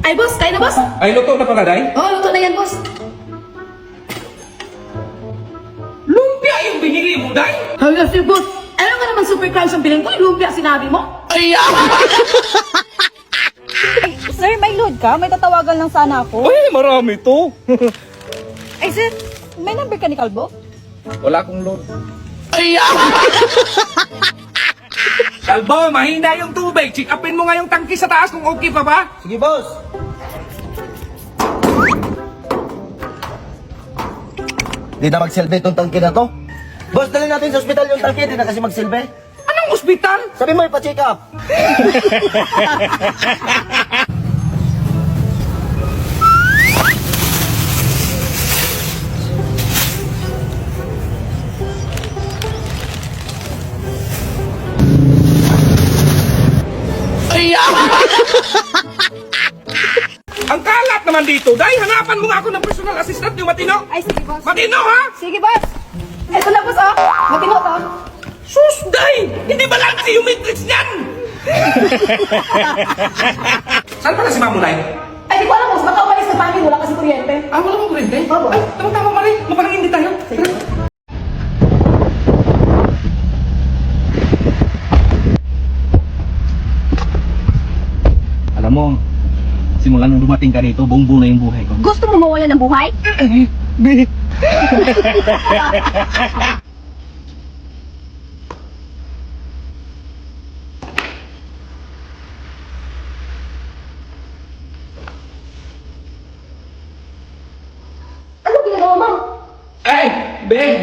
Ay, boss, kaya na, boss? Ay, luto na pala, Day? Oo, luto na yan, boss. Lumpia yung binili mo, Day? Hala, si boss. Ano nga naman super crunch ang piling ko? Yung lumpia sinabi mo? Ay, Sir, may load ka? May tatawagan lang sana ako. Ay, marami to. Ay, sir, may number ka ni Kalbo? Wala akong load. Ay, Kalbo, mahina yung tubig. Check upin mo nga yung tangki sa taas kung okay pa ba? Sige, boss. Di na magsilbi itong tangke na to. Boss, dali natin sa ospital yung tangke. Di na kasi magsilbi. Anong ospital? Sabi mo, ipa-check up. Ay, Ang kalat naman dito, Day. Hanapan mo nga ako ng personal assistant yung matino. Ay, sige, boss. Matino, ha? Sige, boss. Ito na, boss, oh. Matino to. Sus, Day! Hindi balanse yung matrix niyan! Saan pala si Mamulay? Ay, di ko alam, boss. Baka umalis na pangin. Wala kasi kuryente. Ah, wala mong kurente? Opo. Ay, tama-tama, Mari. Mapangin din tayo. Alam mo, simula nung dumating ka dito, buong-buo na yung buhay ko. Gusto mo mawala ng buhay? Ano ginagawa mo? Ay, Ben!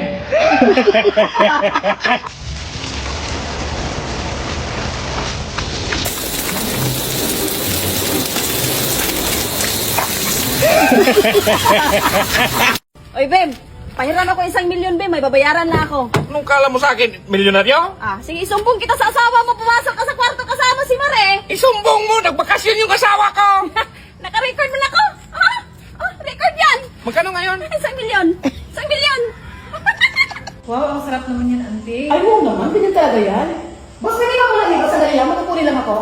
Oy, Bem. Pahiram ako 1,000,000, Bem. May babayaran na ako. Anong kala mo sa akin? Milyonaryo? Ah, sige, isumbong kita sa asawa mo. Pumasok ka sa kwarto kasama si Mare. Isumbong mo, nagbakasyon yung asawa ko! Naka-record mo na ako. Ah, oh, record yan. Magkano ngayon? 1,000,000. 1,000,000. Wow, ang sarap naman yan, auntie. Ay, oo naman. Ganyan talaga yan. Boss, pwede ka muna dito. Sandali lang. Matutuli lang ako.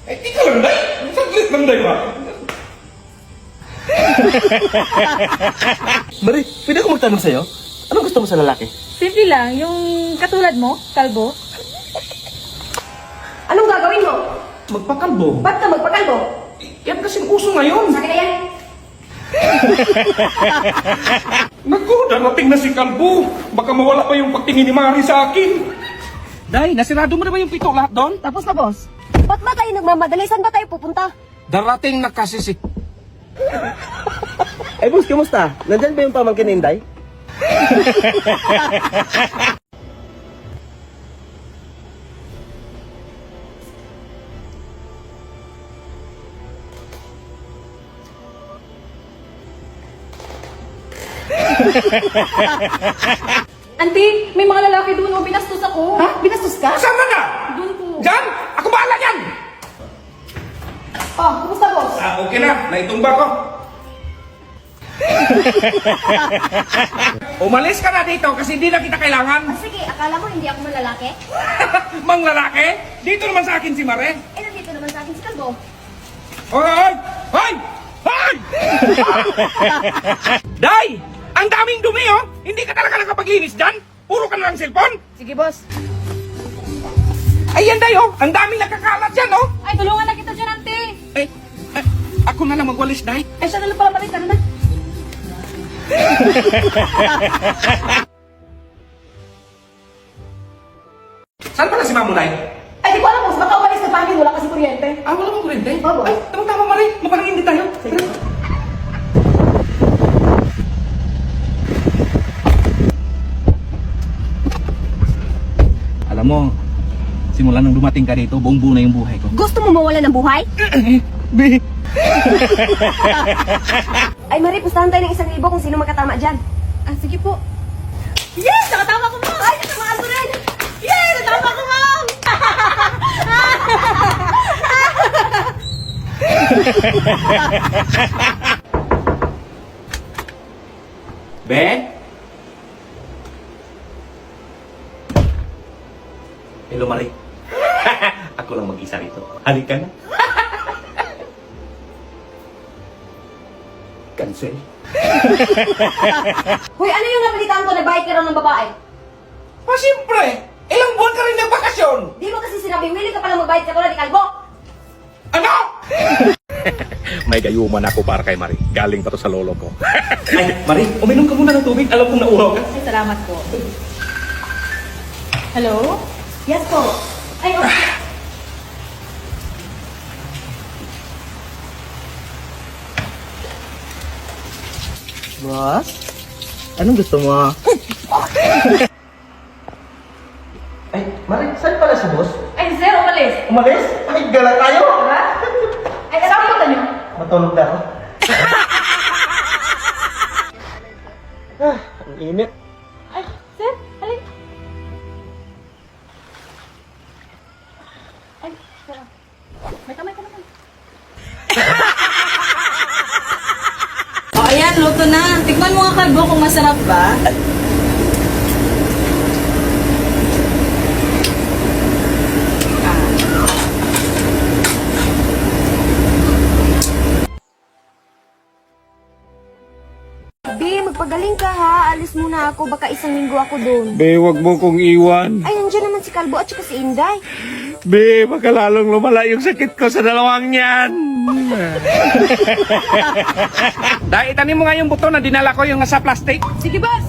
Eh, ikaw lang, Day! Saglit lang, Day, ba? Mari, pwede ako magtanong sa'yo? Anong gusto mo sa lalaki? Simple lang, yung katulad mo, kalbo. Anong gagawin mo? Magpakalbo. Ba't ka magpakalbo? Yan kasing uso ngayon. Sa akin na yan. Naku, darating na si Kalbo. Baka mawala pa yung pagtingin ni Mari sa akin. Day, nasirado mo na ba yung pito lahat doon? Tapos na, boss. Ba't ba tayo nagmamadali? Saan ba tayo pupunta? Darating na kasi si... Eh, boss, kamusta? Nandyan ba yung pamangkin ni Inday? Auntie, may mga lalaki doon o binastos ako. Ha? Binastos ka? Saan na? Doon po. Diyan? Ako bahala yan! Oh, kumusta, boss? Ah, okay na. Naitumba ko. Umalis ka na dito kasi hindi na kita kailangan. Sige, akala mo hindi ako malalaki? Mang lalaki, dito naman sa akin si Mare. Eh, nandito naman sa akin si Kalbo. Hoy! Hoy! Hoy! Day! Ang daming dumi, oh! Hindi ka talaga nakapaglinis dyan? Puro ka na lang cellphone? Sige, boss. Ayan, Day, oh! Ang daming nakakalat dyan, oh! Ay, tulungan na kita dyan, auntie. Eh, ako na lang magwalis, Day. Ay, siya na lang pala malit. Ano na? Saan pala si Mamulay? Ay, di ko alam, boss. Baka umalis na pangin. Wala kasi kuryente. Ah, wala mong kurente? Opo. Ay, tama-tama, Mare. Mapangin din tayo. Sige. Alam mo, simula nung dumating ka dito, buong-buo na yung buhay ko. Gusto mo mawala ng buhay? Ay, Mari, pustahan tayo ng 1,000 kung sino makatama dyan. Ah, sige po. Yes! Nakatama ko, ma'am! Ay, natamaan ko rin! Yes! Natama ko, ma'am! Be? Hello, Mari. Ako lang mag-isa rito. Halika na. Cancel. Hoy, ano yung nabalitaan ko na bayad ka raw ng babae? Siyempre! Ilang buwan ka rin nagbakasyon! Di mo kasi sinabi, willing ka pala magbayad ka tulad ni Kalbo. Ano? May gayuman ako para kay Marie. Galing pa to sa lolo ko. Ay, Marie, uminom ka muna ng tubig. Alam kong nauhaw ka. Ay, salamat po. Hello? Yes po. Ay, okay. Boss? Anong gusto mo? Ay, Marie, saan pala si boss? Ay, sir, umalis. Umalis? Ay, gala tayo! Ay, saan punta niyo? Matulog na ako. Ang init. Ay, sir, halin. Ay, sir. May kamay. O, ayan, luto na. Tikman mo nga, Kalbo, kung masarap ba. Be, magpagaling ka ha. Alis muna ako. Baka isang linggo ako doon. Be, wag mo kong iwan. Ay, nandiyan naman si Kalbo at saka si Inday. Be, baka lalong lumala yung sakit ko sa dalawang yan. Dahil itanim mo nga yung buto na dinala ko yung nasa plastic. Sige, boss.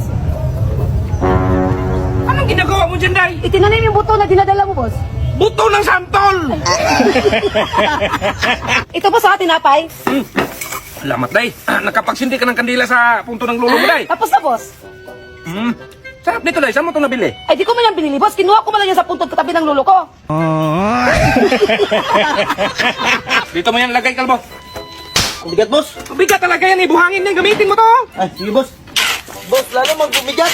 Anong ginagawa mo dyan, Day? Itinanim yung buto na dinadala mo, boss. Buto ng santol! Ito po sa atin, apay. Salamat, Day. Nakapagsindi ka ng kandila sa punto ng lulo mo, Day. Tapos na, boss. Sarap nito, Day. Saan mo ito nabili? Ay, di ko man lang binili, boss. Kinuha ko man lang yan sa puntod katabi ng lulo ko. Dito mo yan lagay, Kalbo. Ang bigat, boss. Bigat talaga yan, buhangin yan. Gamitin mo to. Ay, sige, boss. Boss, lalo magbumigat.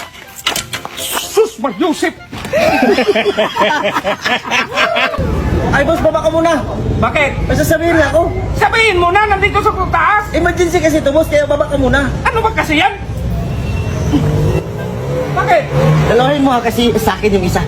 Sus, Mar Joseph! Ay, boss, baba ka muna. Bakit? May sasabihin na ako. Sabihin mo na, nandito sa taas. Emergency kasi ito, boss, kaya baba ka muna. Ano ba kasi yan? Bakit? Dalawahin mo ha, kasi sa akin yung isa.